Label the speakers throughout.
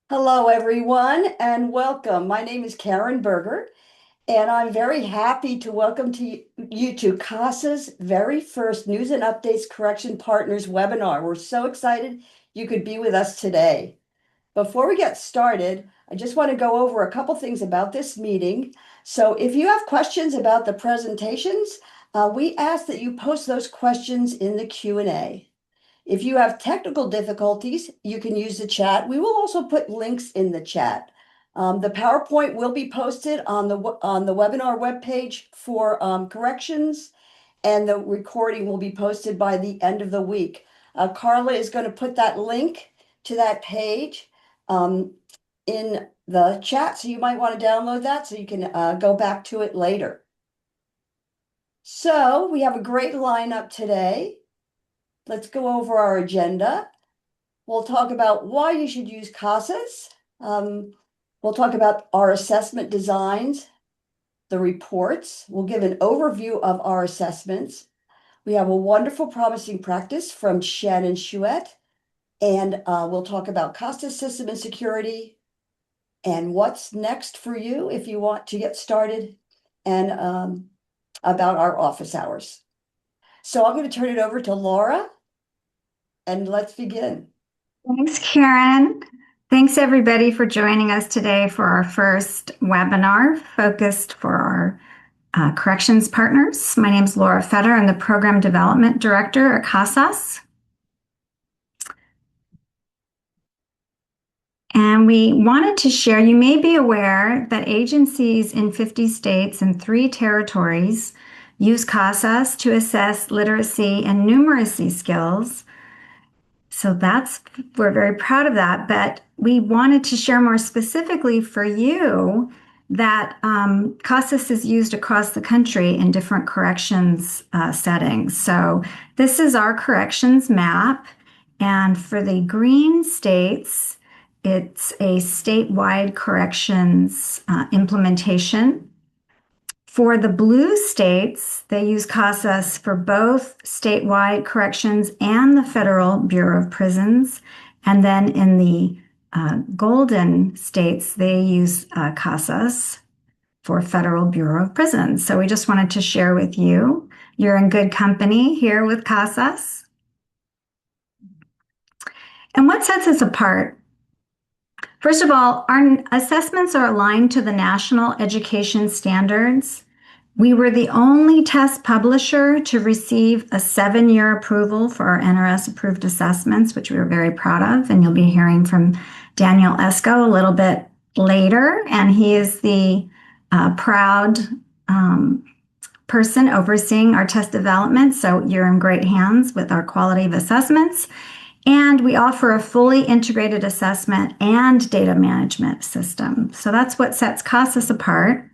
Speaker 1: Hello, everyone, and welcome. My name is Karen Berger, and I'm very happy to welcome you to CASA's very first News and Updates Correction Partners webinar. We're so excited you could be with us today. Before we get started, I just want to go over a couple things about this meeting. So if you have questions about the presentations, we ask that you post those questions in the Q&A. If you have technical difficulties, you can use the chat. We will also put links in the chat. The PowerPoint will be posted on the webinar webpage for corrections, and the recording will be posted by the end of the week. Carla is going to put that link to that page in the chat, so you might want to download that so you can go back to it later. So we have a great lineup today. Let's go over our agenda. We'll talk about why you should use CASAS. We'll talk about our assessment designs, the reports. We'll give an overview of our assessments. We have a wonderful promising practice from Shannon Chouette, and we'll talk about CASAS system and security and what's next for you if you want to get started, and about our office hours. So I'm going to turn it over to Laura, and let's begin.
Speaker 2: Thanks, Karen. Thanks, everybody, for joining us today for our first webinar focused for our corrections partners. My name is Laura Fetter. I'm the Program Development Director at CASAS. And we wanted to share, you may be aware that agencies in 50 states and 3 territories use CASAS to assess literacy and numeracy skills. So we're very proud of that, but we wanted to share more specifically for you that CASAS is used across the country in different corrections settings. So this is our corrections map, and for the green states, it's a statewide corrections implementation. For the blue states, they use CASAS for both statewide corrections and the Federal Bureau of Prisons. And then in the golden states, they use CASAS for Federal Bureau of Prisons. So we just wanted to share with you. You're in good company here with CASAS. And what sets us apart? First of all, our assessments are aligned to the national education standards. We were the only test publisher to receive a 7-year approval for our NRS approved assessments, which we were very proud of. And you'll be hearing from Daniel Esco a little bit later. And he is the proud person overseeing our test development. So you're in great hands with our quality of assessments. And we offer a fully integrated assessment and data management system. So that's what sets CASAS apart.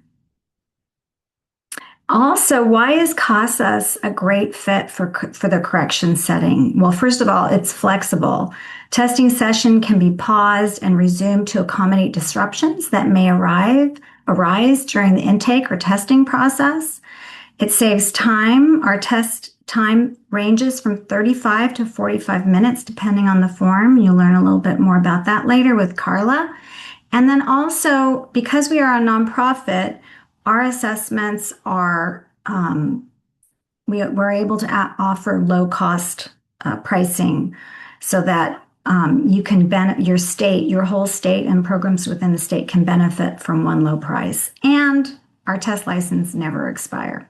Speaker 2: Also, why is CASAS a great fit for the correction setting? Well, first of all, it's flexible. Testing session can be paused and resumed to accommodate disruptions that may arise during the intake or testing process. It saves time. Our test time ranges from 35 to 45 minutes, depending on the form. You'll learn a little bit more about that later with Carla. And then also, because we are a nonprofit, our assessments are, we're able to offer low-cost pricing so that you can your whole state and programs within the state can benefit from one low price. And our test license never expire.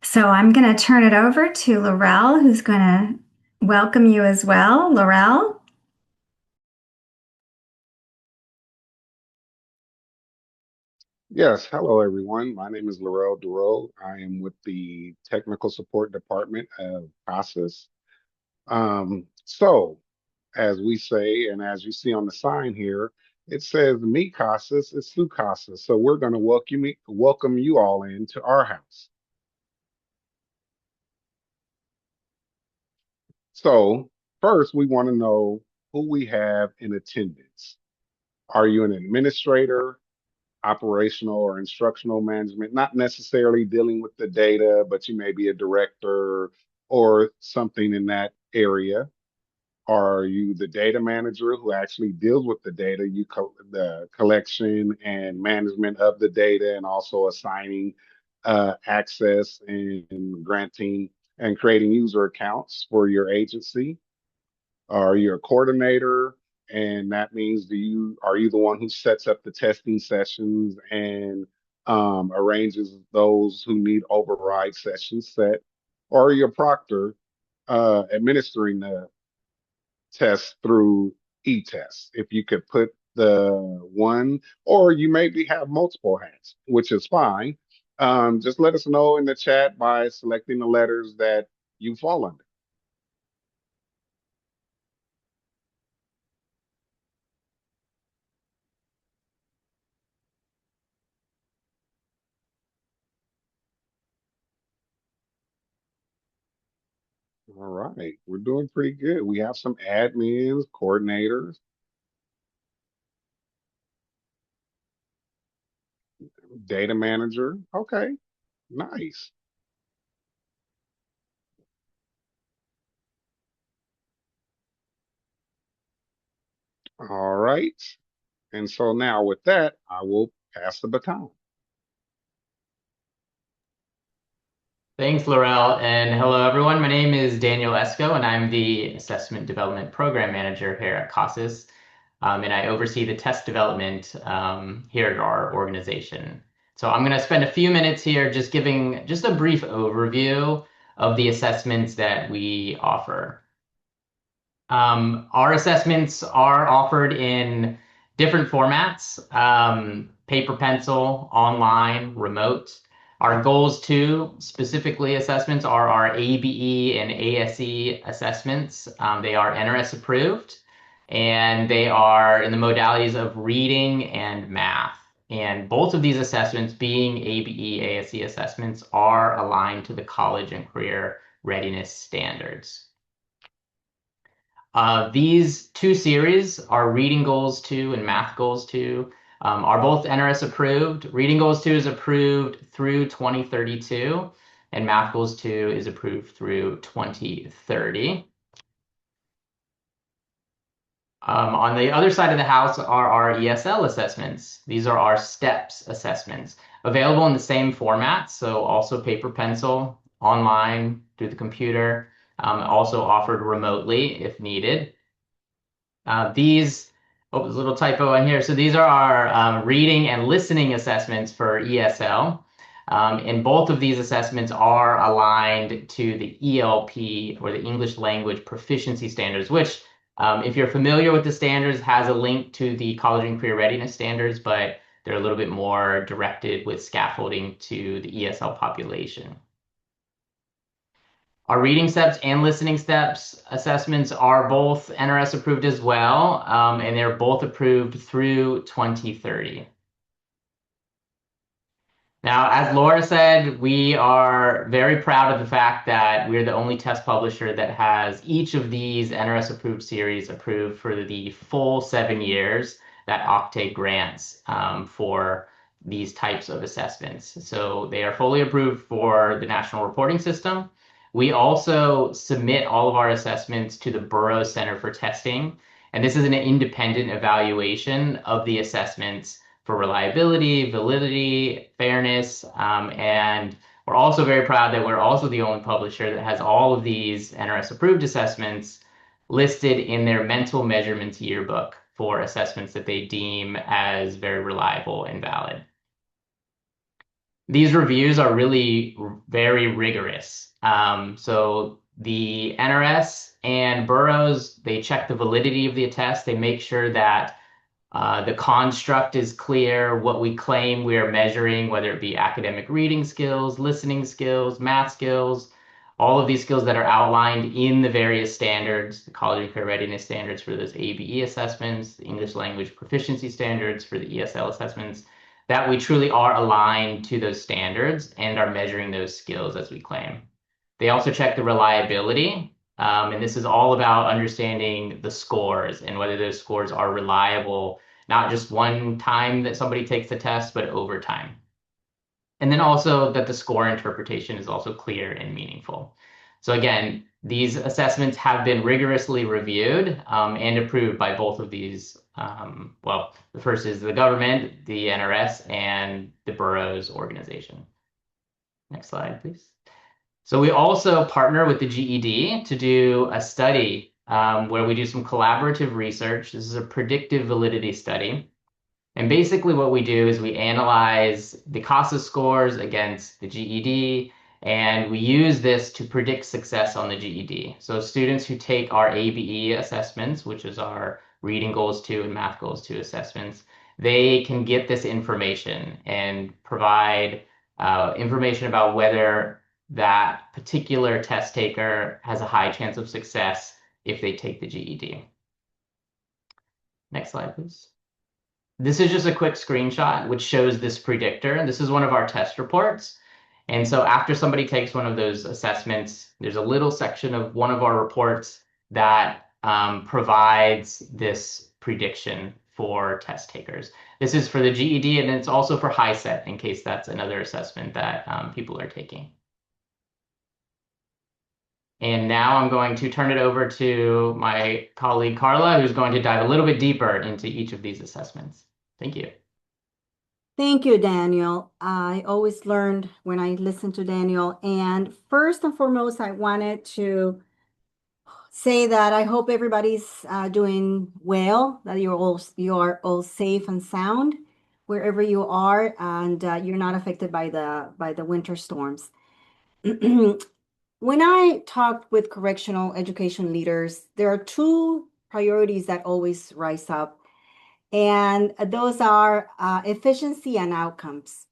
Speaker 2: So I'm going to turn it over to Laurel, who's going to welcome you as well. Laurel?
Speaker 3: Yes, hello everyone. My name is Laurel Duro. I am with the Technical Support Department of CASAS. So, as we say, and as you see on the sign here, it says meet CASAS, it's through CASAS. So we're going to welcome you all into our house. So first, we want to know who we have in attendance. Are you an administrator, operational or instructional management, not necessarily dealing with the data, but you may be a director or something in that area? Are you the data manager who actually deals with the data, the collection and management of the data, and also assigning access and granting and creating user accounts for your agency? Are you a coordinator? And that means are you the one who sets up the testing sessions and arranges those who need override sessions set? Or are you a proctor administering the test through e-tests? If you could put the one, or you maybe have multiple hats, which is fine. Just let us know in the chat by selecting the letters that you fall under. All right, we're doing pretty good. We have some admins, coordinators, data manager. Okay, nice. All right. And so now with that, I will pass the baton.
Speaker 4: Thanks, Laurel, and hello, everyone. My name is Daniel Esco, and I'm the Assessment Development Program Manager here at CASAS, and I oversee the test development here at our organization. So I'm going to spend a few minutes here just giving just a brief overview of the assessments that we offer. Our assessments are offered in different formats, paper, pencil, online, remote. Our goals too, specifically assessments, are our ABE and ASE assessments. They are NRS approved, and they are in the modalities of reading and math. And both of these assessments, being ABE, ASE assessments, are aligned to the college and career readiness standards. These two series, our Reading Goals 2 and Math Goals 2, are both NRS approved. Reading Goals 2 is approved through 2032, and Math Goals 2 is approved through 2030. On the other side of the house are our ESL assessments. These are our STEPS assessments, available in the same format, so also paper, pencil, online, through the computer, also offered remotely if needed. There's a little typo in here. So these are our reading and listening assessments for ESL. And both of these assessments are aligned to the ELP, or the English Language Proficiency Standards, which, if you're familiar with the standards, has a link to the College and Career Readiness Standards, but they're a little bit more directed with scaffolding to the ESL population. Our reading steps and listening steps assessments are both NRS approved as well, and they're both approved through 2030. Now, as Laura said, we are very proud of the fact that we're the only test publisher that has each of these NRS approved series approved for the full 7 years that Octave grants for these types of assessments. So they are fully approved for the National Reporting System. We also submit all of our assessments to the Burroughs Center for Testing, and this is an independent evaluation of the assessments for reliability, validity, fairness, and we're also very proud that we're also the only publisher that has all of these NRS approved assessments listed in their mental measurements yearbook for assessments that they deem as very reliable and valid. These reviews are really very rigorous. So the NRS and Burroughs, they check the validity of the test. They make sure that the construct is clear, what we claim we are measuring, whether it be academic reading skills, listening skills, math skills, all of these skills that are outlined in the various standards, the College and Career Readiness Standards for those ABE assessments, the English Language Proficiency Standards for the ESL assessments, that we truly are aligned to those standards and are measuring those skills as we claim. They also check the reliability. And this is all about understanding the scores and whether those scores are reliable, not just one time that somebody takes the test, but over time. And then also that the score interpretation is also clear and meaningful. So again, These assessments have been rigorously reviewed and approved by both of these. Well, the first is the government, the NRS, and the boroughs organization. Next slide, please. So we also partner with the GED to do a study where we do some collaborative research. This is a predictive validity study. And basically what we do is we analyze the CASAS scores against the GED, and we use this to predict success on the GED. So students who take our ABE assessments, which is our reading goals 2 and math goals 2 assessments, they can get this information and provide information about whether that particular test taker has a high chance of success if they take the GED. Next slide, please. This is just a quick screenshot which shows this predictor. This is one of our test reports. And so after somebody takes one of those assessments, there's a little section of one of our reports that provides this prediction for test takers. This is for the GED, and it's also for HiSET in case that's another assessment that people are taking. And now I'm going to turn it over to my colleague Carla, who's going to dive a little bit deeper into each of these assessments. Thank you.
Speaker 5: Thank you, Daniel. I always learned when I listened to Daniel. And first and foremost, I wanted to say that I hope everybody's doing well, that you are all safe and sound wherever you are, and you're not affected by the winter storms. When I talk with correctional education leaders, there are two priorities that always rise up, and those are efficiency and outcomes.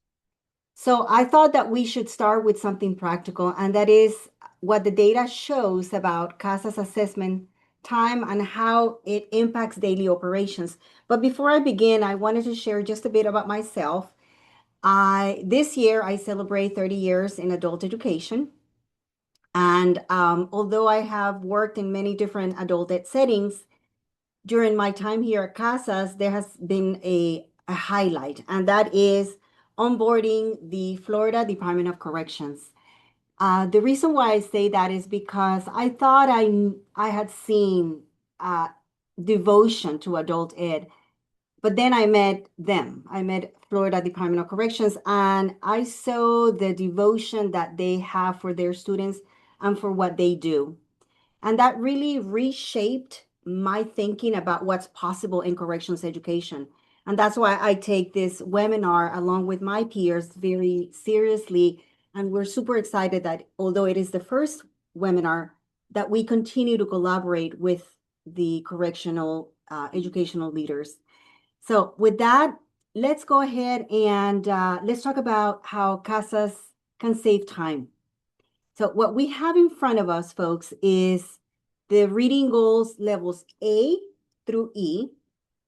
Speaker 5: So I thought that we should start with something practical, and that is what the data shows about CASAS assessment time and how it impacts daily operations. But before I begin, I wanted to share just a bit about myself. This year, I celebrate 30 years in adult education. And although I have worked in many different adult ed settings, during my time here at CASAS, there has been a highlight, and that is onboarding the Florida Department of Corrections. The reason why I say that is because I thought I had seen devotion to adult ed, but then I met them. I met Florida Department of Corrections, and I saw the devotion that they have for their students and for what they do. And that really reshaped my thinking about what's possible in corrections education. And that's why I take this webinar along with my peers very seriously. And we're super excited that although it is the first webinar, that we continue to collaborate with the correctional educational leaders. So with that, let's go ahead and let's talk about how CASAS can save time. So what we have in front of us, folks, is the reading goals levels A through E,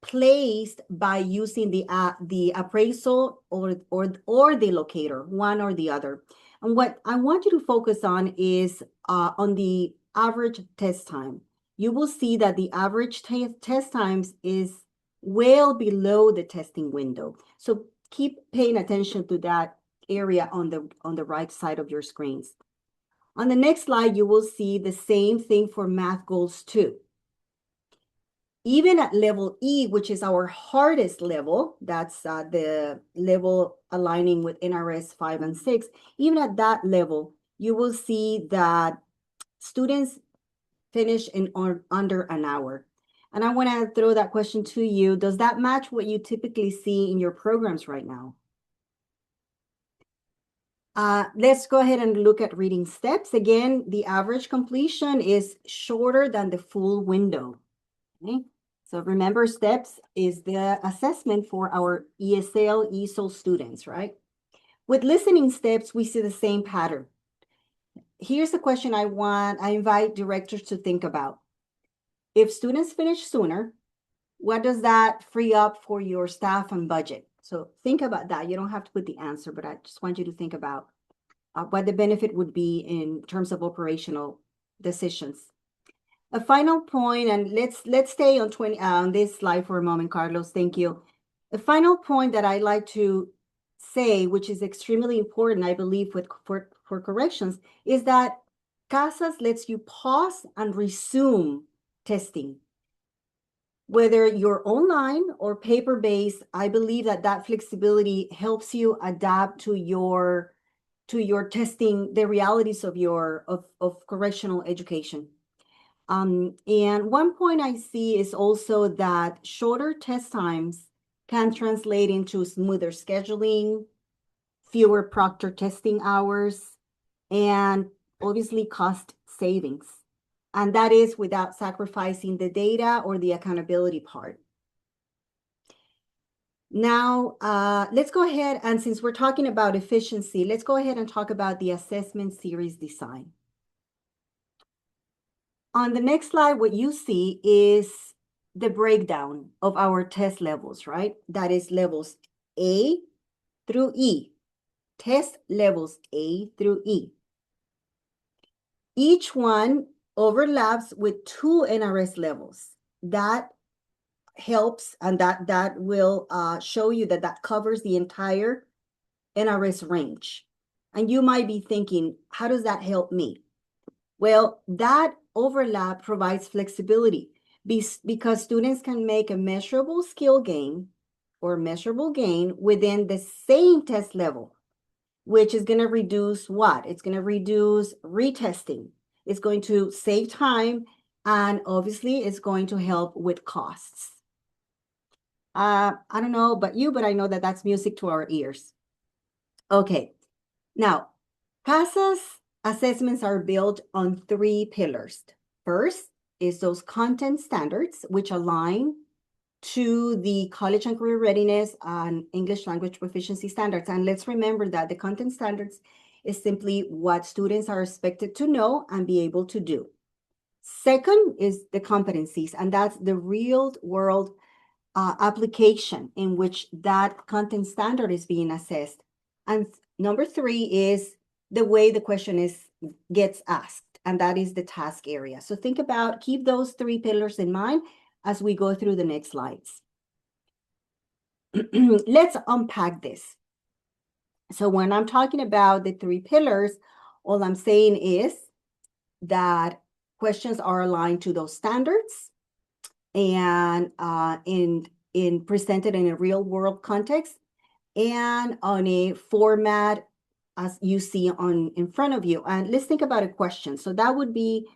Speaker 5: placed by using the appraisal or the locator, one or the other. And what I want you to focus on is on the average test time. You will see that the average test times is well below the testing window. So keep paying attention to that area on the right side of your screens. On the next slide, you will see the same thing for math goals 2. Even at level E, which is our hardest level, that's the level aligning with NRS 5 and 6, even at that level, you will see that students finish in under an hour. And I want to throw that question to you. Does that match what you typically see in your programs right now? Let's go ahead and look at reading steps. Again, the average completion is shorter than the full window. Okay? So remember, steps is the assessment for our ESL, ESOL students, right? With listening steps, we see the same pattern. Here's the question I invite directors to think about. If students finish sooner, what does that free up for your staff and budget? So think about that. You don't have to put the answer, but I just want you to think about what the benefit would be in terms of operational decisions. A final point, and let's stay on this slide for a moment, Carlos. Thank you. A final point that I like to say, which is extremely important, I believe, for corrections, is that CASAS lets you pause and resume testing. Whether you're online or paper-based, I believe that flexibility helps you adapt to your testing, the realities of your of correctional education. And one point I see is also that shorter test times can translate into smoother scheduling, fewer proctor testing hours, and obviously cost savings. And that is without sacrificing the data or the accountability part. Now, let's go ahead, and since we're talking about efficiency, let's go ahead and talk about the assessment series design. On the next slide, what you see is the breakdown of our test levels, right? That is levels A through E, test levels A through E. Each one overlaps with 2 NRS levels. That helps, and that will show you that covers the entire NRS range. And you might be thinking, how does that help me? Well, that overlap provides flexibility because students can make a measurable skill gain or measurable gain within the same test level, which is going to reduce what? It's going to reduce retesting. It's going to save time, and obviously it's going to help with costs. I don't know about you, but I know that that's music to our ears. Okay, now, CASAS assessments are built on 3 pillars. First is those content standards, which align to the college and career readiness and English language proficiency standards. And let's remember that the content standards is simply what students are expected to know and be able to do. Second is the competencies, and that's the real world application in which that content standard is being assessed. And number 3 is the way the question gets asked, and that is the task area. So keep those 3 pillars in mind as we go through the next slides. Let's unpack this. So when I'm talking about the 3 pillars, all I'm saying is that questions are aligned to those standards and in presented in a real world context and on a format as you see in front of you. And let's think about a question. So that would be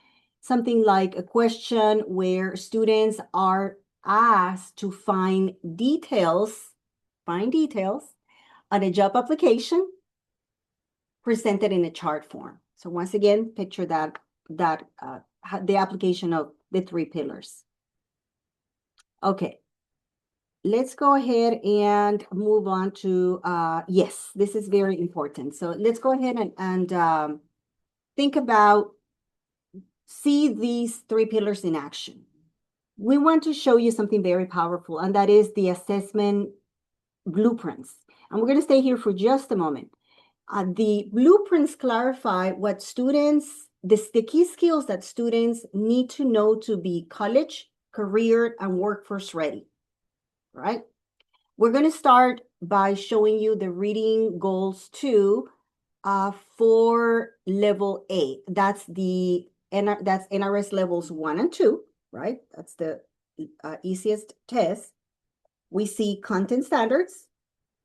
Speaker 5: something like a question where students are asked to find details on a job application presented in a chart form. So once again, picture that the application of the 3 pillars. Okay, let's go ahead and move on to, yes, this is very important. So let's go ahead and think about, see these 3 pillars in action. We want to show you something very powerful, and that is the assessment blueprints. And we're going to stay here for just a moment. The blueprints clarify what students, the key skills that students need to know to be college, career, and workforce ready, right? We're going to start by showing you the reading goals 2 for level A. That's NRS levels 1 and 2, right? That's the easiest test. We see content standards,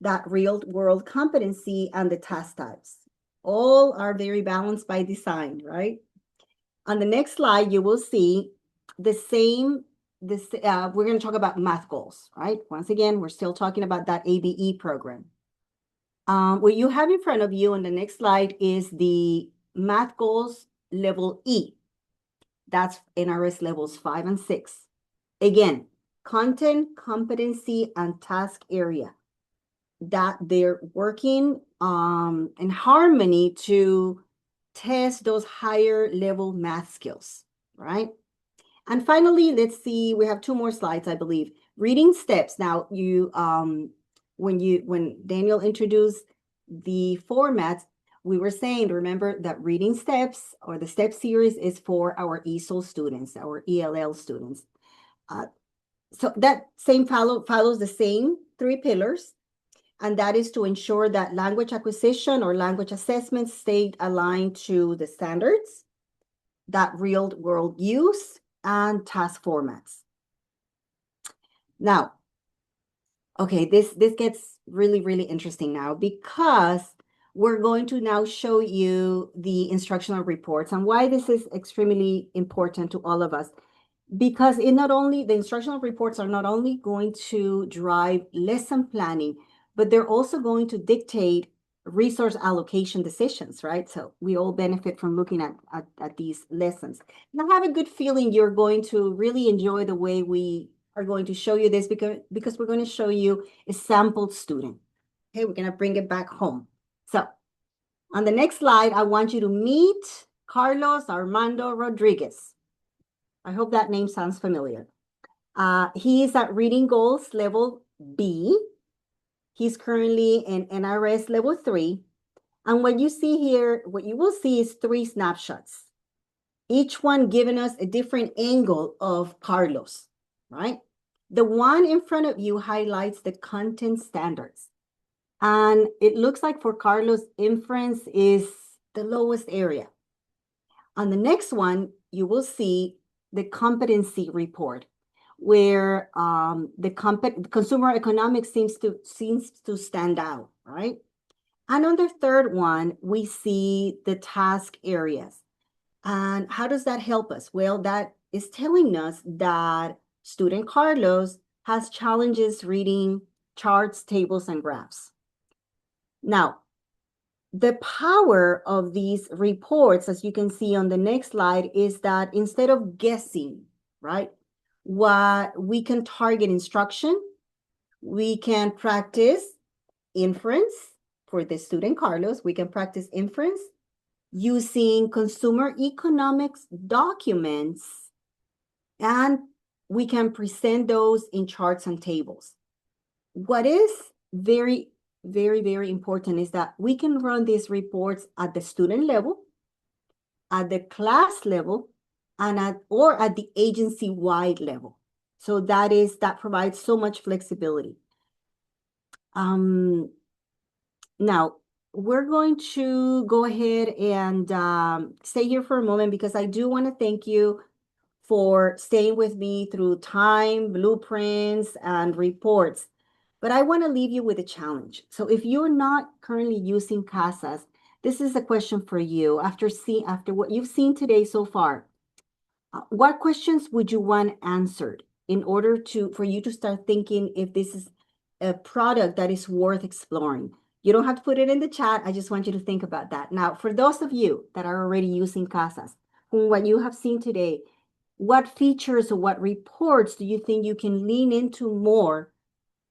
Speaker 5: that real world competency, and the task types. All are very balanced by design, right? On the next slide, you will see the same, we're going to talk about math goals, right? Once again, we're still talking about that ABE program. What you have in front of you on the next slide is the math goals level E. That's NRS levels 5 and 6. Again, content, competency, and task area. That they're working in harmony to test those higher level math skills, right? And finally, let's see, we have 2 more slides, I believe. Reading steps. Now, when Daniel introduced the formats, we were saying, remember that reading steps or the step series is for our ESOL students, our ELL students. So that same follows the same 3 pillars, and that is to ensure that language acquisition or language assessments stay aligned to the standards, that real world use and task formats. Now, okay, this gets really, really interesting now, because we're going to now show you the instructional reports and why this is extremely important to all of us. Because the instructional reports are not only going to drive lesson planning, but they're also going to dictate resource allocation decisions, right? So we all benefit from looking at these lessons. And I have a good feeling you're going to really enjoy the way we are going to show you this, because we're going to show you a sampled student. Okay, we're going to bring it back home. So on the next slide, I want you to meet Carlos Armando Rodriguez. I hope that name sounds familiar. He is at Reading Goals Level B. He's currently in NRS Level 3. And what you see here, what you will see is 3 snapshots, each one giving us a different angle of Carlos, right? The one in front of you highlights the content standards. And it looks like for Carlos, inference is the lowest area. On the next one, you will see the competency report, where the consumer economics seems to stand out, right? And on the third one, we see the task areas. And how does that help us? Well, that is telling us that student Carlos has challenges reading charts, tables, and graphs. Now, the power of these reports, as you can see on the next slide, is that instead of guessing, right, what we can target instruction, we can practice inference for the student Carlos. We can practice inference using consumer economics documents, and we can present those in charts and tables. What is very, very, very important is that we can run these reports at the student level, at the class level, and at the agency-wide level. So that provides so much flexibility. Now, we're going to go ahead and stay here for a moment, because I do want to thank you for staying with me through time, blueprints, and reports. But I want to leave you with a challenge. So if you're not currently using CASAS, this is a question for you. After what you've seen today so far, what questions would you want answered in order for you to start thinking if this is a product that is worth exploring? You don't have to put it in the chat. I just want you to think about that. Now, for those of you that are already using CASAS, from what you have seen today, what features or what reports do you think you can lean into more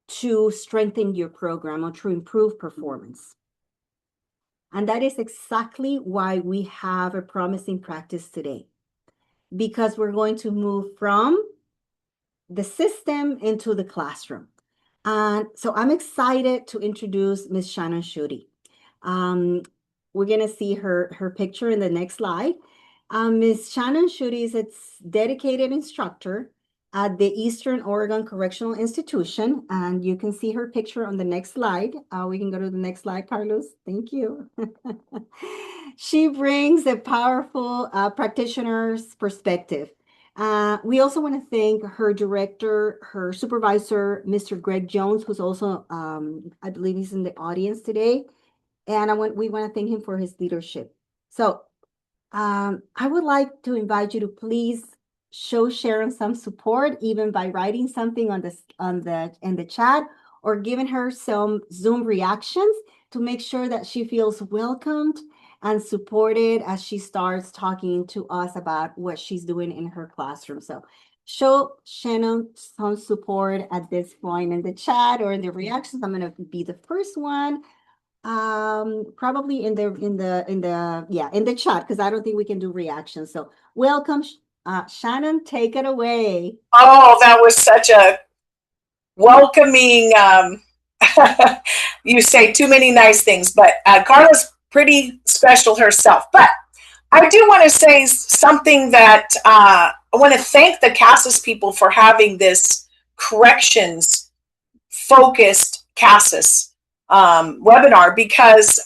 Speaker 5: to strengthen your program or to improve performance? And that is exactly why we have a promising practice today, because we're going to move from the system into the classroom. And so I'm excited to introduce Ms. Shannon Schutte. We're going to see her picture in the next slide. Ms. Shannon Schutte is a dedicated instructor at the Eastern Oregon Correctional Institution, and you can see her picture on the next slide. We can go to the next slide, Carlos. Thank you. She brings a powerful practitioner's perspective. We also want to thank her director, her supervisor, Mr. Greg Jones, who's also, I believe he's in the audience today. And we want to thank him for his leadership. So I would like to invite you to please show Sharon some support, even by writing something in the chat, or giving her some Zoom reactions to make sure that she feels welcomed and supported as she starts talking to us about what she's doing in her classroom. So show Shannon some support at this point in the chat or in the reactions. I'm going to be the first one. Probably in the chat, because I don't think we can do reactions. So welcome, Shannon, take it away.
Speaker 6: Oh, that was such a welcoming, you say too many nice things, but Carla's pretty special herself. But I do want to say something that I want to thank the CASAS people for having this corrections focused CASAS webinar, because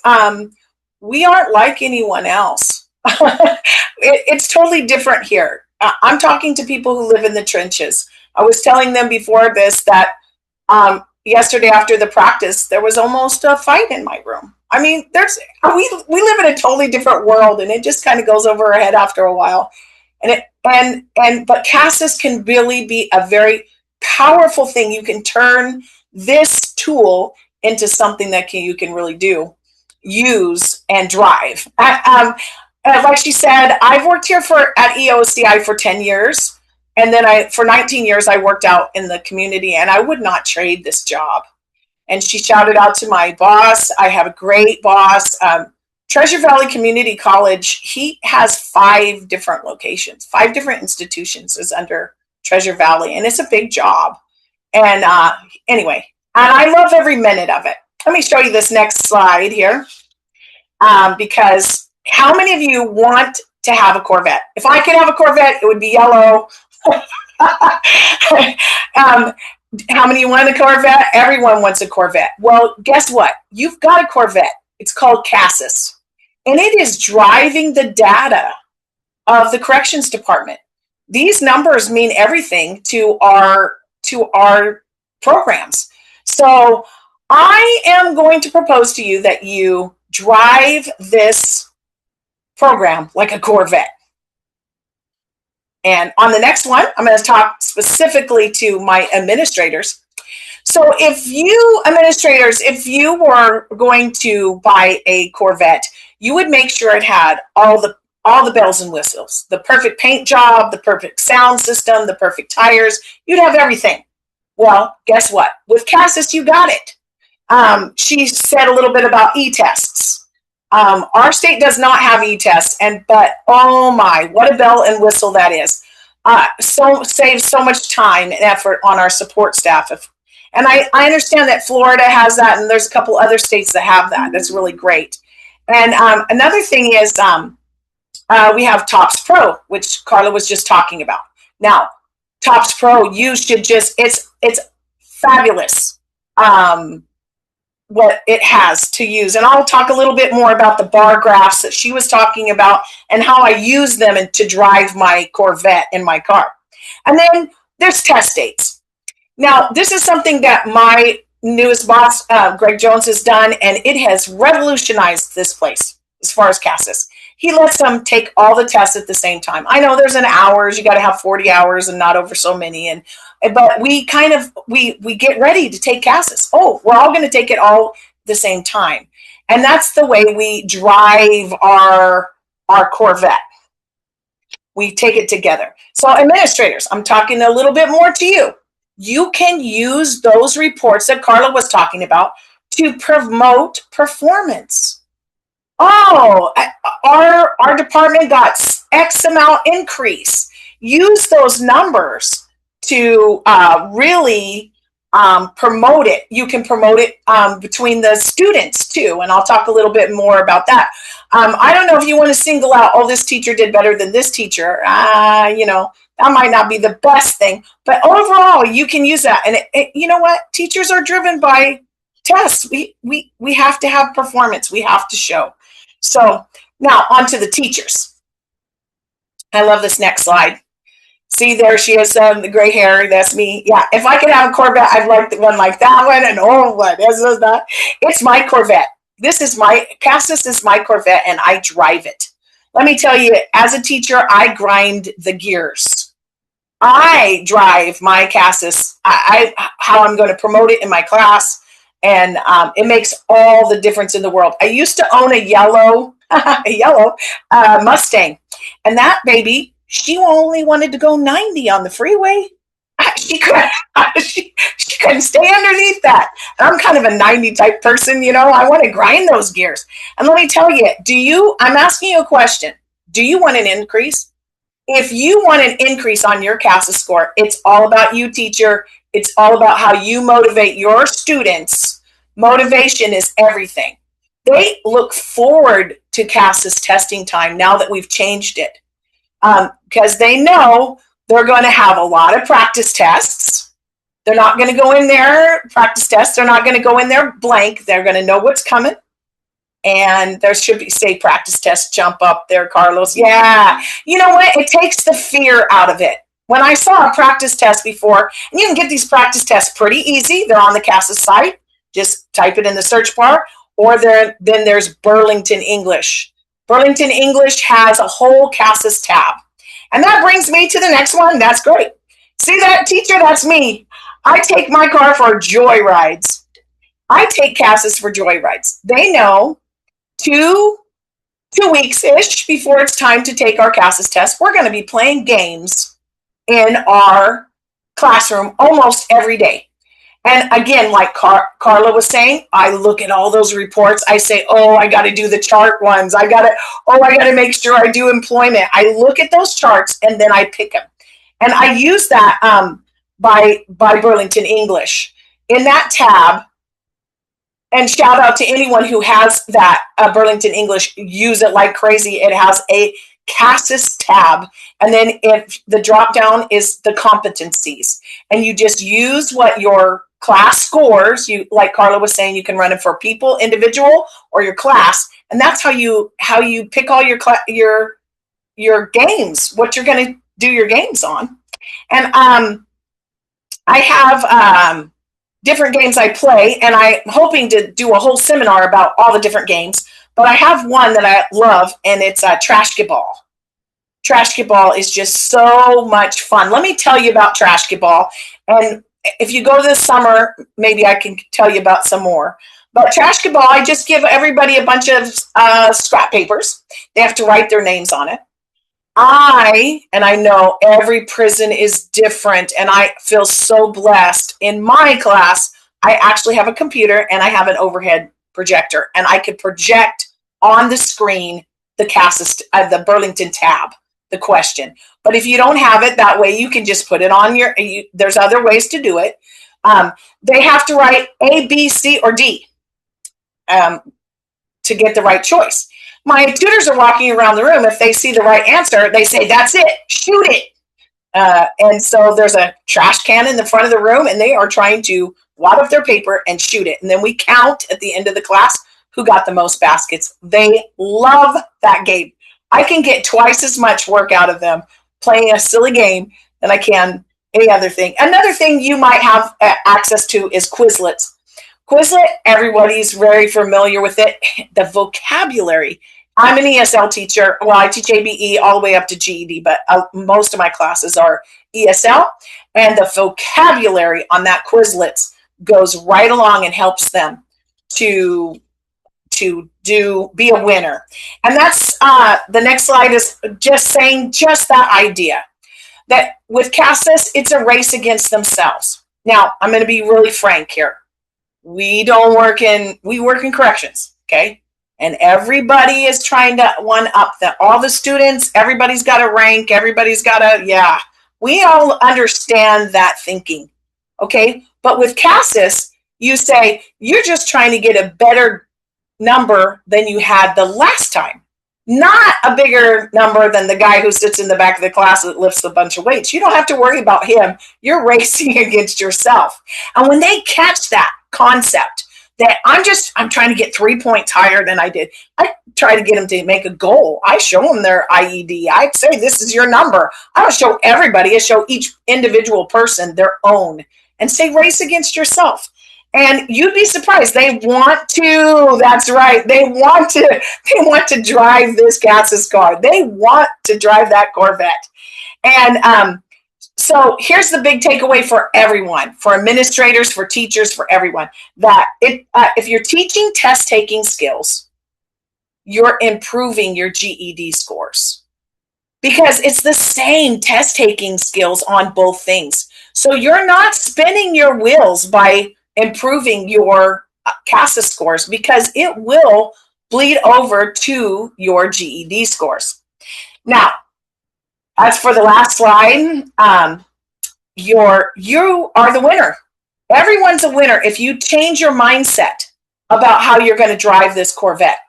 Speaker 6: we aren't like anyone else. It's totally different here. I'm talking to people who live in the trenches. I was telling them before this that yesterday after the practice, there was almost a fight in my room. I mean, we live in a totally different world, and it just kind of goes over our head after a while. But CASAS can really be a very powerful thing. You can turn this tool into something that you can really use and drive. Like she said, I've worked here at EOCI for 10 years. And then for 19 years, I worked out in the community, and I would not trade this job. And she shouted out to my boss. I have a great boss. Treasure Valley Community College, he has 5 different locations, 5 different institutions is under Treasure Valley, and it's a big job. And anyway, and I love every minute of it. Let me show you this next slide here, because how many of you want to have a Corvette? If I could have a Corvette, it would be yellow. How many want a Corvette? Everyone wants a Corvette. Well, guess what? You've got a Corvette. It's called CASAS, and it is driving the data of the corrections department. These numbers mean everything to our programs. So I am going to propose to you that you drive this program like a Corvette. And on the next one, I'm going to talk specifically to my administrators. So if you administrators, if you were going to buy a Corvette, you would make sure it had all the bells and whistles, the perfect paint job, the perfect sound system, the perfect tires. You'd have everything. Well, guess what? With CASAS, you got it. She said a little bit about e-tests. Our state does not have e-tests, but oh my, what a bell and whistle that is. Saves so much time and effort on our support staff. And I understand that Florida has that, and there's a couple other states that have that. That's really great. And another thing is we have TOPS Pro, which Carla was just talking about. Now, TOPS Pro, you should just, it's fabulous. What it has to use. And I'll talk a little bit more about the bar graphs that she was talking about and how I use them to drive my Corvette in my car. And then there's test dates. Now, this is something that my newest boss, Greg Jones, has done, and it has revolutionized this place as far as CASAS. He lets them take all the tests at the same time. I know there's an hours, you got to have 40 hours and not over so many. But we kind of, we get ready to take CASAS. Oh, we're all going to take it all the same time. And that's the way we drive our Corvette. We take it together. So administrators, I'm talking a little bit more to you. You can use those reports that Carla was talking about to promote performance. Oh, our department got X amount increase. Use those numbers to really promote it. You can promote it between the students too, and I'll talk a little bit more about that. I don't know if you want to single out, oh, this teacher did better than this teacher. That might not be the best thing, but overall, you can use that. And you know what? Teachers are driven by tests. We have to have performance. We have to show. So now on to the teachers. I love this next slide. See, there she is, the gray hair. That's me. Yeah, if I could have a Corvette, I'd like the one like that one. And oh, what is that? It's my Corvette. CASAS is my Corvette, and I drive it. Let me tell you, as a teacher, I grind the gears. I drive my CASAS. How I'm going to promote it in my class, and it makes all the difference in the world. I used to own a yellow Mustang, and that baby, she only wanted to go 90 on the freeway. She couldn't stay underneath that. And I'm kind of a 90 type person, I want to grind those gears. And let me tell you, I'm asking you a question. Do you want an increase? If you want an increase on your CASAS score, it's all about you, teacher. It's all about how you motivate your students. Motivation is everything. They look forward to CASAS testing time now that we've changed it. Because they know they're going to have a lot of practice tests. They're not going to go in there, practice tests. They're not going to go in there blank. They're going to know what's coming. And there should be, say, practice test jump up there, Carlos. Yeah. You know what? It takes the fear out of it. When I saw a practice test before, and you can get these practice tests pretty easy. They're on the CASAS site. Just type it in the search bar. Or then there's Burlington English. Burlington English has a whole CASAS tab. And that brings me to the next one. That's great. See that, teacher? That's me. I take my car for joy rides. I take CASAS for joy rides. They know 2 weeks-ish before it's time to take our CASAS test, we're going to be playing games in our classroom almost every day. And again, like Carla was saying, I look at all those reports. I say, oh, I got to do the chart ones. I got to make sure I do employment. I look at those charts and then I pick them. And I use that by Burlington English. In that tab, and shout out to anyone who has that Burlington English, use it like crazy. It has a CASAS tab. And then if the drop down is the competencies, and you just use what your class scores, you, like Carla was saying, you can run it for people, individual, or your class. And that's how you pick all your games, what you're going to do your games on. And I have different games I play, and I'm hoping to do a whole seminar about all the different games. But I have one that I love, and it's Trashkeball. Trashkeball is just so much fun. Let me tell you about Trashkeball. And if you go this summer, maybe I can tell you about some more. But Trashkeball, I just give everybody a bunch of scrap papers. They have to write their names on it. And I know every prison is different, and I feel so blessed. In my class, I actually have a computer and I have an overhead projector, and I could project on the screen the CASAS, the Burlington tab, the question. But if you don't have it that way, you can just put it on there's other ways to do it. They have to write A, B, C, or D to get the right choice. My tutors are walking around the room. If they see the right answer, they say, that's it, shoot it. And so there's a trash can in the front of the room, and they are trying to wad up their paper and shoot it. And then we count at the end of the class who got the most baskets. They love that game. I can get twice as much work out of them playing a silly game than I can any other thing. Another thing you might have access to is Quizlets. Quizlet, everybody's very familiar with it. The vocabulary. I'm an ESL teacher. Well, I teach ABE all the way up to GED, but most of my classes are ESL. And the vocabulary on that Quizlets goes right along and helps them to be a winner. And that's the next slide is just saying just that idea. That with CASAS, it's a race against themselves. Now, I'm going to be really frank here. We work in corrections, okay? And everybody is trying to one up all the students. Everybody's got a rank. Everybody's got we all understand that thinking, okay? But with CASAS, you say you're just trying to get a better number than you had the last time. Not a bigger number than the guy who sits in the back of the class that lifts a bunch of weights. You don't have to worry about him. You're racing against yourself. And when they catch that concept that I'm trying to get 3 points higher than I did, I try to get them to make a goal. I show them their IED. I say, this is your number. I don't show everybody. I show each individual person their own and say, race against yourself. And you'd be surprised. They want to. That's right. They want to drive this CASAS car. They want to drive that Corvette. And so here's the big takeaway for everyone, for administrators, for teachers, for everyone, that if you're teaching test-taking skills, you're improving your GED scores. Because it's the same test-taking skills on both things. So you're not spinning your wheels by improving your CASAS scores, because it will bleed over to your GED scores. Now, as for the last slide, you are the winner. Everyone's a winner if you change your mindset about how you're going to drive this Corvette.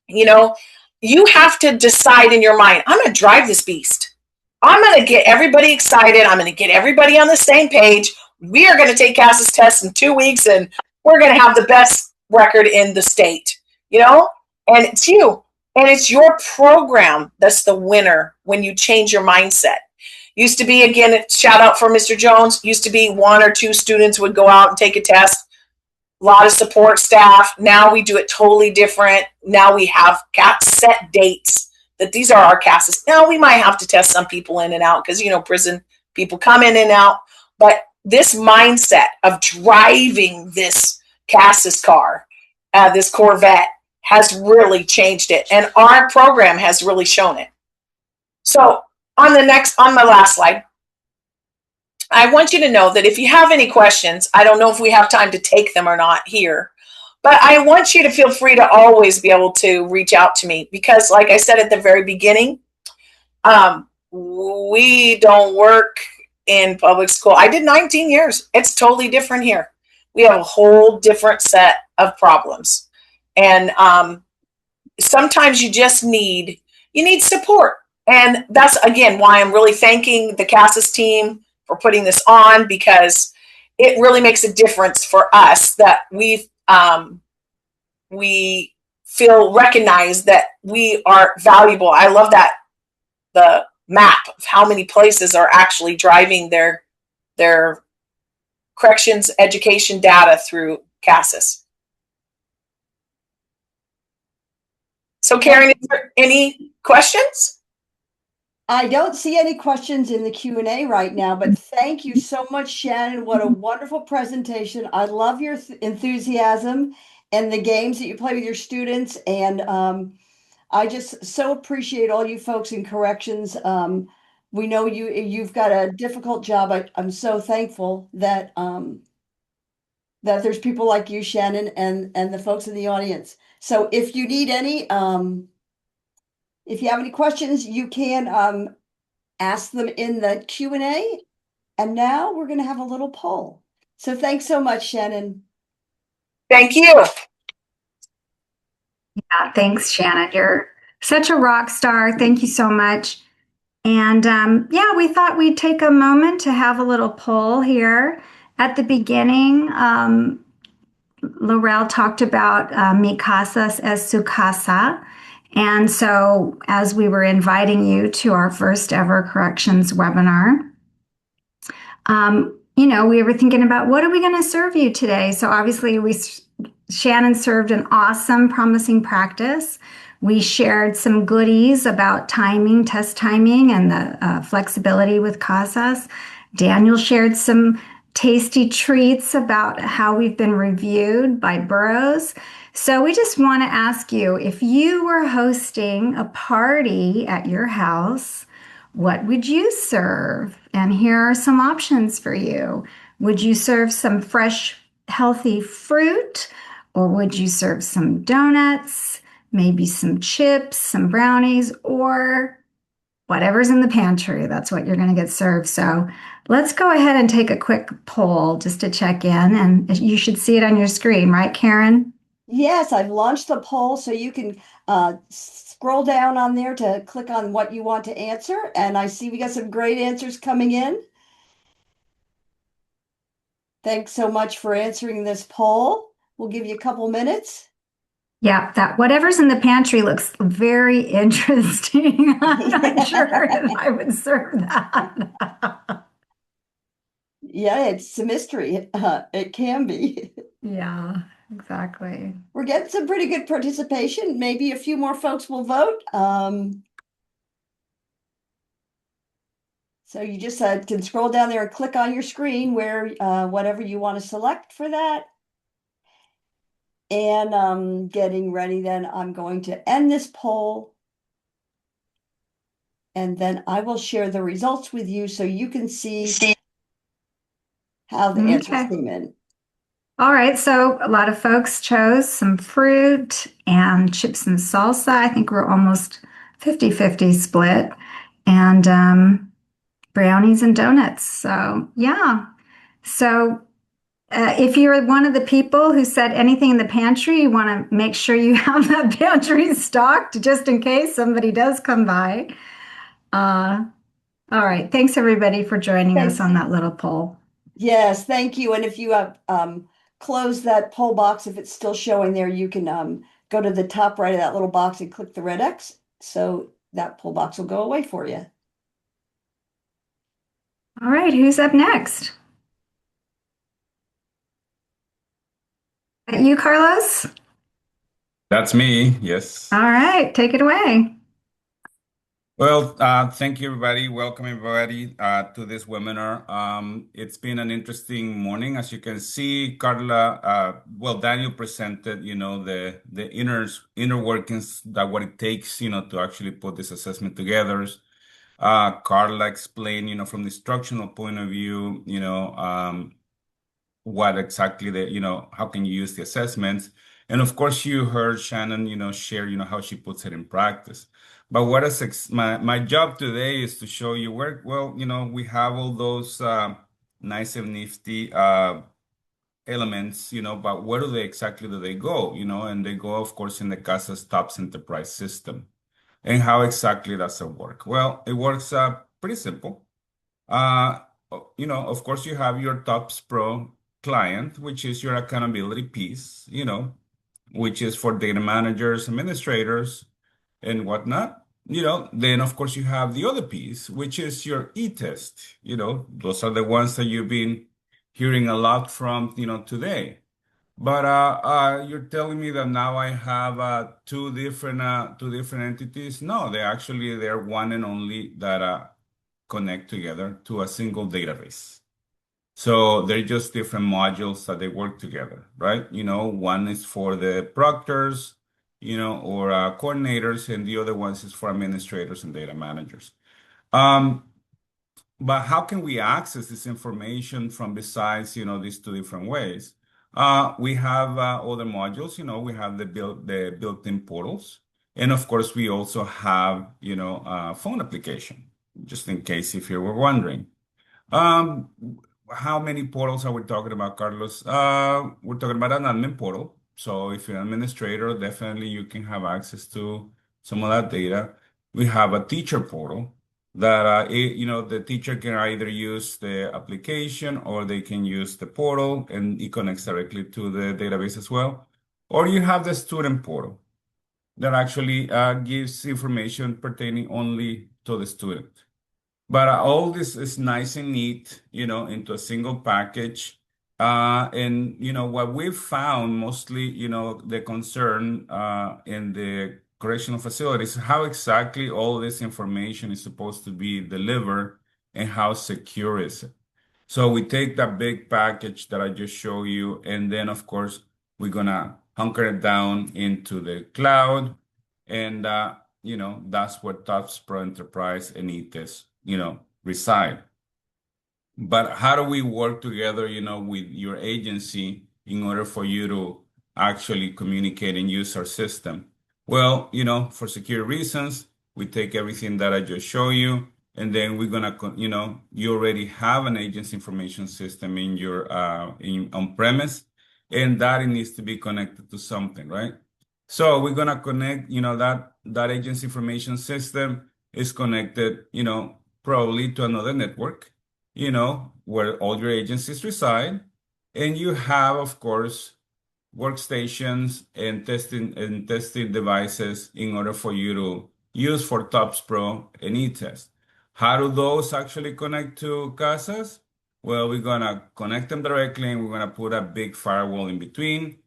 Speaker 6: You know, you have to decide in your mind, I'm going to drive this beast. I'm going to get everybody excited. I'm going to get everybody on the same page. We are going to take CASAS tests in 2 weeks, and we're going to have the best record in the state. You know, And it's you. And it's your program that's the winner when you change your mindset. Used to be, again, shout out for Mr. Jones, used to be 1 or 2 students would go out and take a test. A lot of support staff. Now we do it totally different. Now we have set dates that these are our CASAS. Now we might have to test some people in and out because, prison people come in and out. But this mindset of driving this CASAS car, this Corvette, has really changed it. And our program has really shown it. So on my last slide, I want you to know that if you have any questions, I don't know if we have time to take them or not here, but I want you to feel free to always be able to reach out to me because, like I said at the very beginning, we don't work in public school. I did 19 years. It's totally different here. We have a whole different set of problems. And sometimes you just need support. And that's, again, why I'm really thanking the CASAS team for putting this on, because it really makes a difference for us that we feel recognized, that we are valuable. I love that, the map of how many places are actually driving their corrections education data through CASAS. So Karen, is there any questions?
Speaker 1: I don't see any questions in the Q&A right now, but thank you so much, Shannon. What a wonderful presentation. I love your enthusiasm and the games that you play with your students. And I just so appreciate all you folks in corrections. We know you've got a difficult job. I'm so thankful that that there's people like you, Shannon, and the folks in the audience. So if you need any, if you have any questions, you can ask them in the Q&A. And now we're going to have a little poll. So thanks so much, Shannon.
Speaker 6: Thank you.
Speaker 2: Yeah, thanks, Shannon. You're such a rock star. Thank you so much. And yeah, we thought we'd take a moment to have a little poll here. At the beginning, Laurel talked about mi casas es su casa. And so as we were inviting you to our first ever corrections webinar, we were thinking about what are we going to serve you today? So obviously Shannon served an awesome, promising practice. We shared some goodies about timing, test timing, and the flexibility with CASAS. Daniel shared some tasty treats about how we've been reviewed by Burroughs. So we just want to ask you, if you were hosting a party at your house, what would you serve? And here are some options for you. Would you serve some fresh, healthy fruit? Or would you serve some donuts, maybe some chips, some brownies, or whatever's in the pantry? That's what you're going to get served. So let's go ahead and take a quick poll just to check in. And you should see it on your screen, right, Karen?
Speaker 1: Yes, I've launched the poll, so you can scroll down on there to click on what you want to answer. And I see we got some great answers coming in. Thanks so much for answering this poll. We'll give you a couple minutes.
Speaker 2: Yeah, that whatever's in the pantry looks very interesting. I'm not sure that I would serve that.
Speaker 1: Yeah, it's a mystery. It can be.
Speaker 2: Yeah, exactly.
Speaker 1: We're getting some pretty good participation. Maybe a few more folks will vote. So you just can scroll down there and click on your screen where whatever you want to select for that. And getting ready then, I'm going to end this poll. And then I will share the results with you so you can see how the answers came in.
Speaker 2: All right, so a lot of folks chose some fruit and chips and salsa. I think we're almost 50-50 split. And brownies and donuts. So yeah. So if you're one of the people who said anything in the pantry, you want to make sure you have that pantry stocked just in case somebody does come by. All right. Thanks everybody for joining us on that little poll.
Speaker 1: Yes, thank you. And if you have closed that poll box, if it's still showing there, you can go to the top right of that little box and click the red X. So that pull box will go away for you.
Speaker 2: All right, who's up next? You, Carlos?
Speaker 7: That's me, yes.
Speaker 2: All right, take it away.
Speaker 7: Well, thank you, everybody. Welcome, everybody, to this webinar. It's been an interesting morning. As you can see, Carla, well, Daniel presented, the inner workings that what it takes, to actually put this assessment together. Carla explained, from the instructional point of view, what exactly how can you use the assessments. And of course, you heard Shannon, share, how she puts it in practice. But what is my job today is to show you where, well, we have all those nice and nifty elements, but where exactly do they go, and they go, of course, in the CASAS TOPS enterprise system. And how exactly does it work? Well, it works pretty simple. Uh, of course, you have your TOPS Pro client, which is your accountability piece, which is for data managers, administrators, and whatnot. Then of course you have the other piece, which is your e-test. Those are the ones that you've been hearing a lot from, today. But you're telling me that now I have two different entities? No, they're one and only that connect together to a single database. So they're just different modules that they work together, right? One is for the proctors, or coordinators, and the other ones is for administrators and data managers. But how can we access this information from besides, these two different ways? We have other modules, we have the built-in portals. And of course, we also have, a phone application, just in case if you were wondering. Um, how many portals are we talking about, Carlos? We're talking about an admin portal. So if you're an administrator, definitely you can have access to some of that data. We have a teacher portal that the teacher can either use the application or they can use the portal, and it connects directly to the database as well. Or you have the student portal that actually gives information pertaining only to the student. But all this is nice and neat, into a single package. And what we've found mostly, the concern in the correctional facilities, how exactly all this information is supposed to be delivered and how secure is it. So we take that big package that I just showed you, and then of course we're gonna hunker it down into the cloud, and that's where TOPS Pro Enterprise and ETIS, reside. But how do we work together, with your agency in order for you to actually communicate and use our system? Well, for security reasons, we take everything that I just showed you, and then we're gonna, you already have an agency information system in your on-premise, and that it needs to be connected to something, right? So we're gonna connect, that agency information system is connected, probably to another network, where all your agencies reside. And you have, of course, workstations and testing devices in order for you to use for TOPS Pro and eTest. How do those actually connect to CASAS? Well, we're gonna connect them directly, and we're gonna put a big firewall in between.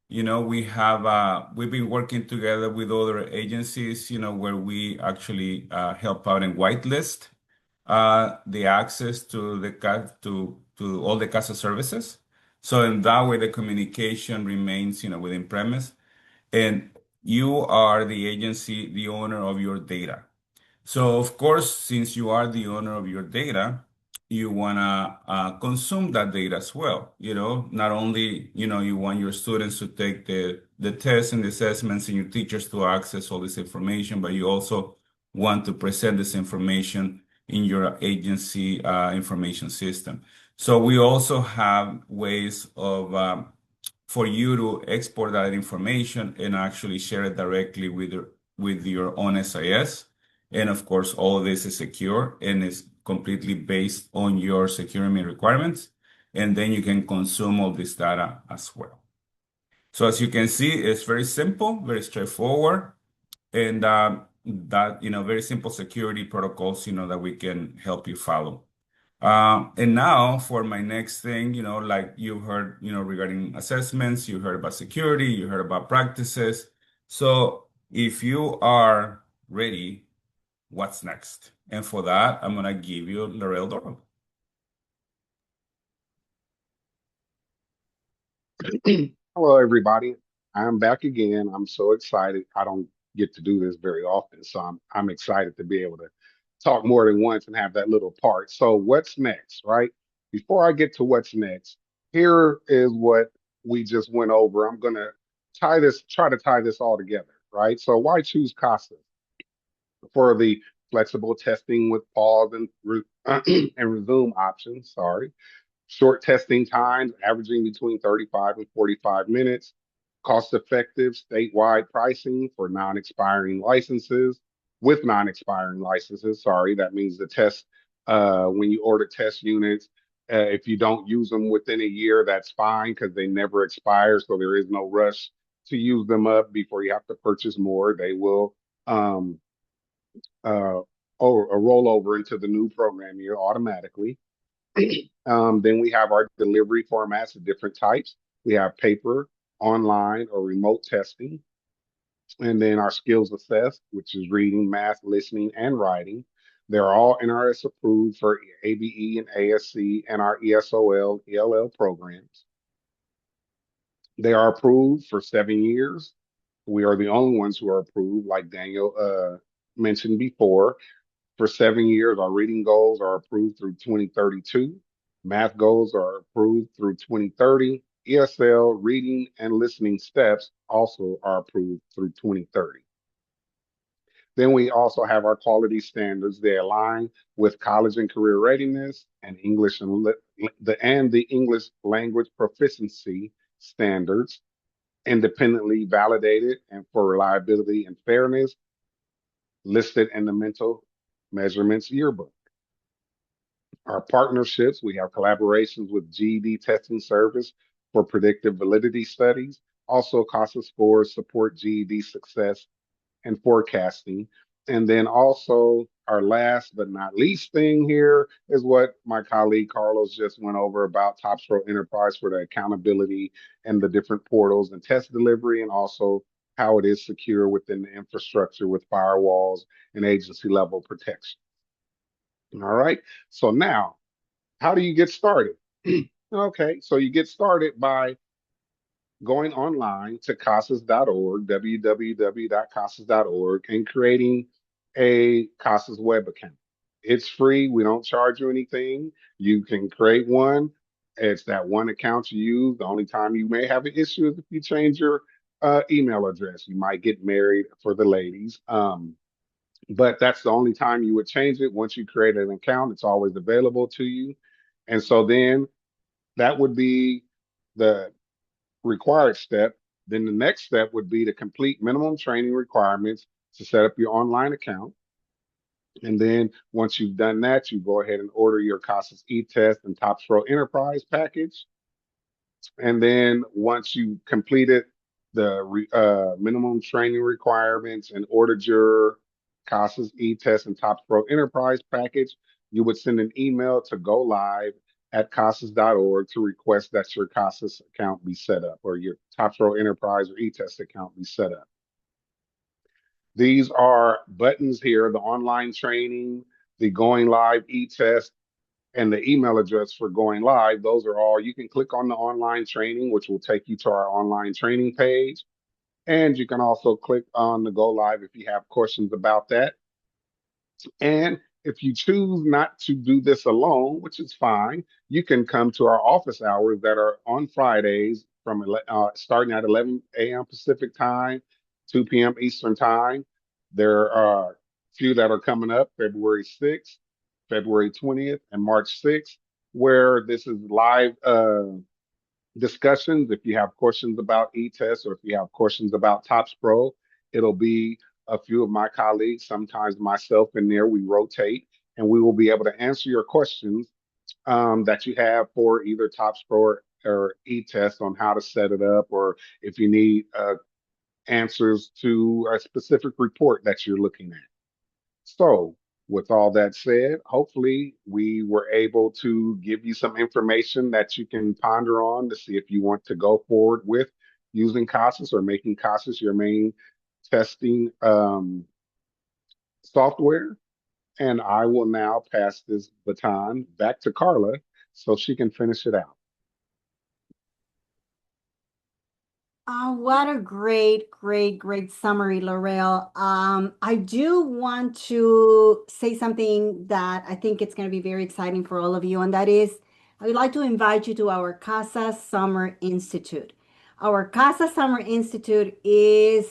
Speaker 7: We've been working together with other agencies, where we actually help out and whitelist the access to to all the CASA services. So in that way, the communication remains, within premise, and you are the agency, the owner of your data. So of course, since you are the owner of your data, you wanna consume that data as well. Not only, you want your students to take the tests and the assessments and your teachers to access all this information, but you also want to present this information in your agency information system. So we also have ways of for you to export that information and actually share it directly with your own SIS. And of course, all of this is secure and is completely based on your security requirements. And then you can consume all this data as well. So as you can see, it's very simple, very straightforward, and that, very simple security protocols, that we can help you follow. And now for my next thing, like you heard, regarding assessments, you heard about security, you heard about practices. So if you are ready, what's next? And for that, I'm going to give you Laurel Doro.
Speaker 3: Hello, everybody. I'm back again. I'm so excited. I don't get to do this very often, so I'm excited to be able to talk more than once and have that little part. So, what's next, right? Before I get to what's next, here is what we just went over. I'm gonna try to tie this all together, right? So, why choose CASA for the flexible testing with pause and and resume options? Sorry. Short testing times, averaging between 35 and 45 minutes. Cost effective statewide pricing for non expiring licenses. With non expiring licenses, sorry, that means the test, when you order test units, if you don't use them within a year, that's fine because they never expire. So there is no rush to use them up before you have to purchase more. They will um, uh, roll over into the new program year automatically. Then we have our delivery formats of different types. We have paper, online, or remote testing. And then our skills assessed, which is reading, math, listening, and writing. They're all NRS approved for ABE and ASC and our ESOL, ELL programs. They are approved for 7 years. We are the only ones who are approved, like Daniel mentioned before. For 7 years, our reading goals are approved through 2032. Math goals are approved through 2030. ESL reading and listening steps also are approved through 2030. Then we also have our quality standards. They align with college and career readiness and English and the English language proficiency standards, independently validated and for reliability and fairness, listed in the Mental Measurements Yearbook. Our partnerships, we have collaborations with GED Testing Service for predictive validity studies. Also, CASA scores support GED success and forecasting. And then also, our last but not least thing here is what my colleague Carlos just went over about TopStro Enterprise for the accountability and the different portals and test delivery, and also how it is secure within the infrastructure with firewalls and agency level protection. All right. So now, how do you get started? Okay, so you get started by going online to CASAS.org, www.casas.org, and creating a CASAS web account. It's free. We don't charge you anything. You can create one. It's that one account you use. The only time you may have an issue is if you change your email address. You might get married for the ladies. But that's the only time you would change it. Once you create an account, it's always available to you. And so then that would be the required step. Then the next step would be to complete minimum training requirements to set up your online account. And then once you've done that, you go ahead and order your CASAS e-test and TopStro Enterprise package. And then once you completed the minimum training requirements and ordered your CASAS e-test and TopStro Enterprise package, you would send an email to go live at CASAS.org to request that your CASAS account be set up or your TopStro Enterprise or e-test account be set up. These are buttons here, the online training, the going live e-test, and the email address for going live. Those are all, you can click on the online training, which will take you to our online training page. And you can also click on the go live if you have questions about that. And if you choose not to do this alone, which is fine, you can come to our office hours that are on Fridays from starting at 11 a.m. Pacific time, 2 p.m. Eastern time. There are a few that are coming up February 6th, February 20th, and March 6th, where this is live discussions. If you have questions about e-test or if you have questions about TOPS Pro, it'll be a few of my colleagues, sometimes myself in there. We rotate and we will be able to answer your questions that you have for either TOPS Pro or or e-test on how to set it up, or if you need answers to a specific report that you're looking at. So, with all that said, hopefully we were able to give you some information that you can ponder on to see if you want to go forward with using CASAS or making CASAS your main testing software. And I will now pass this baton back to Carla so she can finish it out.
Speaker 5: What a great summary, Laurel. I do want to say something that I think it's going to be very exciting for all of you, and that is I would like to invite you to our CASA Summer Institute. Our CASA Summer Institute is,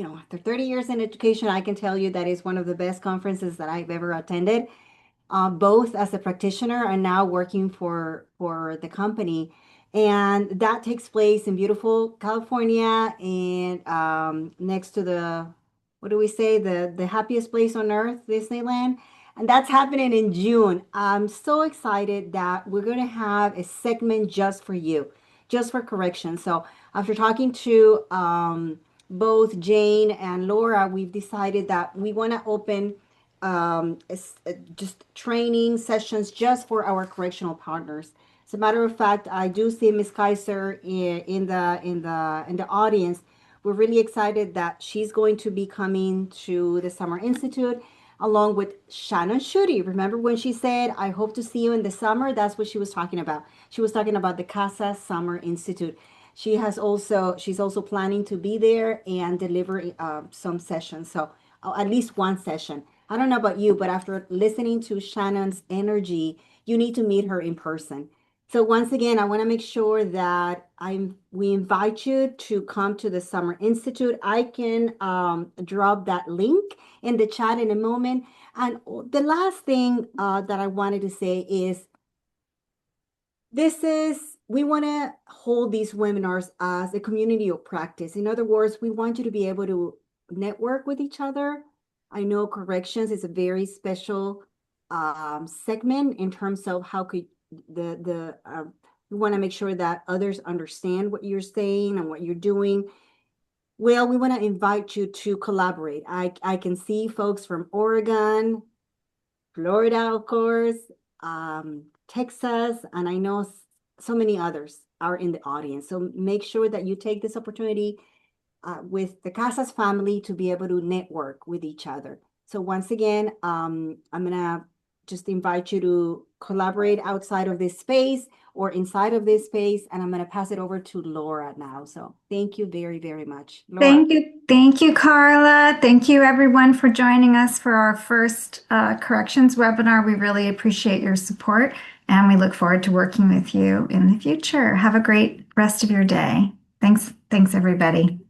Speaker 5: after 30 years in education, I can tell you that is one of the best conferences that I've ever attended, both as a practitioner and now working for the company. And that takes place in beautiful California and next to the, what do we say, the happiest place on earth, Disneyland. And that's happening in June. I'm so excited that we're going to have a segment just for you, just for correction. So after talking to both Jane and Laura, we've decided that we want to open just training sessions just for our correctional partners. As a matter of fact, I do see Miss Kaiser in the audience. We're really excited that she's going to be coming to the Summer Institute along with Shannon Schutte. Remember when she said, "I hope to see you in the summer"? That's what she was talking about. She was talking about the CASA Summer Institute. She's also planning to be there and deliver some sessions. So at least one session. I don't know about you, but after listening to Shannon's energy, you need to meet her in person. So once again, I want to make sure that we invite you to come to the Summer Institute. I can drop that link in the chat in a moment. And the last thing that I wanted to say is we want to hold these webinars as a community of practice. In other words, we want you to be able to network with each other. I know corrections is a very special segment in terms of how could we want to make sure that others understand what you're saying and what you're doing. Well, we want to invite you to collaborate. I can see folks from Oregon, Florida, of course, Texas, and I know so many others are in the audience. So make sure that you take this opportunity with the Casas family to be able to network with each other. So once again, I'm gonna just invite you to collaborate outside of this space or inside of this space, and I'm gonna pass it over to Laura now. So thank you very, very much. Laura.
Speaker 2: Thank you, Carla. Thank you, everyone, for joining us for our first corrections webinar. We really appreciate your support, and we look forward to working with you in the future. Have a great rest of your day. Thanks, everybody.